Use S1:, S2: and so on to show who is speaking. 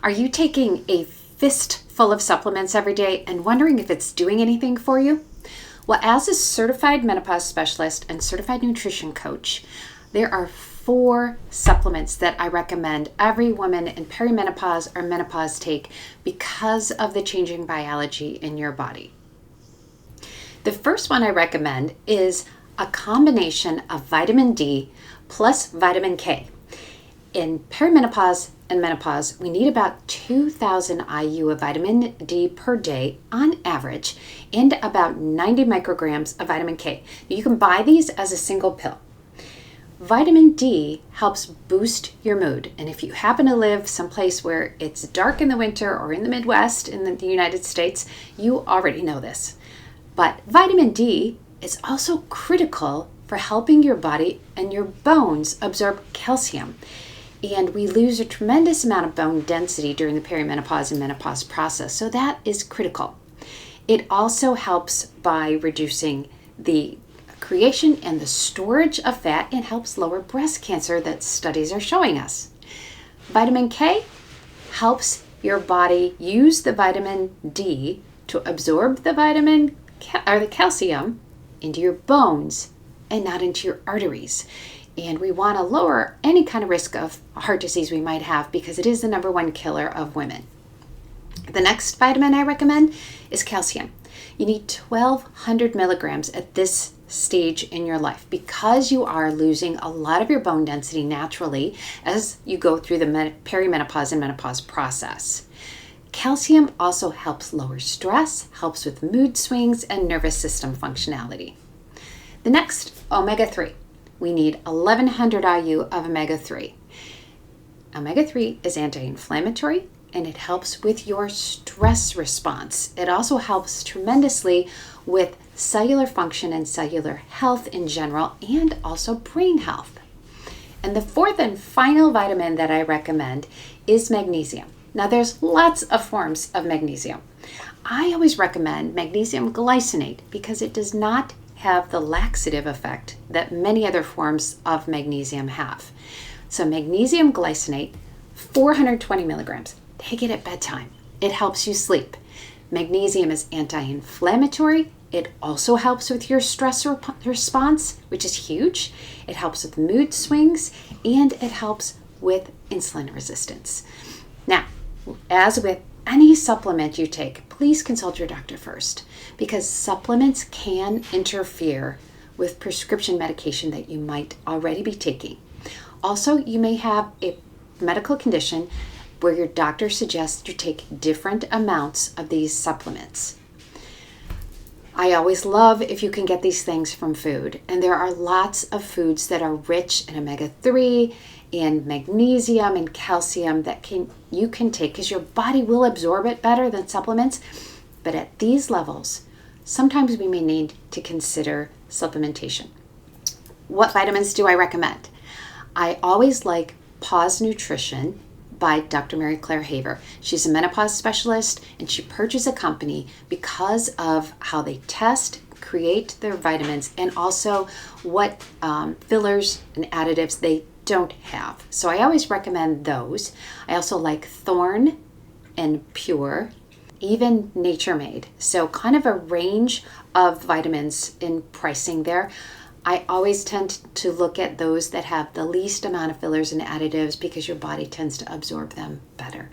S1: Are you taking a fistful of supplements every day and wondering if it's doing anything for you? Well, as a certified menopause specialist and certified nutrition coach, there are 4 supplements that I recommend every woman in perimenopause or menopause take because of the changing biology in your body. The first one I recommend is a combination of vitamin D plus vitamin K. In perimenopause and menopause, we need about 2,000 IU of vitamin D per day on average and about 90 micrograms of vitamin K. You can buy these as a single pill. Vitamin D helps boost your mood, and if you happen to live someplace where it's dark in the winter or in the Midwest in the United States, you already know this. But vitamin D is also critical for helping your body and your bones absorb calcium. And we lose a tremendous amount of bone density during the perimenopause and menopause process, so that is critical. It also helps by reducing the creation and the storage of fat and helps lower breast cancer that studies are showing us. Vitamin K helps your body use the vitamin D to absorb the the calcium into your bones and not into your arteries. And we want to lower any kind of risk of heart disease we might have because it is the #1 killer of women. The next vitamin I recommend is calcium. You need 1,200 milligrams at this stage in your life because you are losing a lot of your bone density naturally as you go through the perimenopause and menopause process. Calcium also helps lower stress, helps with mood swings and nervous system functionality. The next, omega-3. We need 1,100 IU of omega-3. Omega-3 is anti-inflammatory and it helps with your stress response. It also helps tremendously with cellular function and cellular health in general and also brain health. And the 4th and final vitamin that I recommend is magnesium. Now there's lots of forms of magnesium. I always recommend magnesium glycinate because it does not have the laxative effect that many other forms of magnesium have. So magnesium glycinate, 420 milligrams. Take it at bedtime. It helps you sleep. Magnesium is anti-inflammatory. It also helps with your stress response, which is huge. It helps with mood swings and it helps with insulin resistance. Now, as with any supplement you take, please consult your doctor first because supplements can interfere with prescription medication that you might already be taking. Also, you may have a medical condition where your doctor suggests you take different amounts of these supplements. I always love if you can get these things from food, and there are lots of foods that are rich in omega-3 and magnesium and calcium that you can take because your body will absorb it better than supplements. But at these levels, sometimes we may need to consider supplementation. What vitamins do I recommend? I always like Pause Nutrition by Dr. Mary Claire Haver. She's a menopause specialist and she purchased a company because of how they test, create their vitamins, and also what fillers and additives they don't have. So I always recommend those. I also like Thorne and Pure, even Nature Made. So kind of a range of vitamins in pricing there. I always tend to look at those that have the least amount of fillers and additives because your body tends to absorb them better.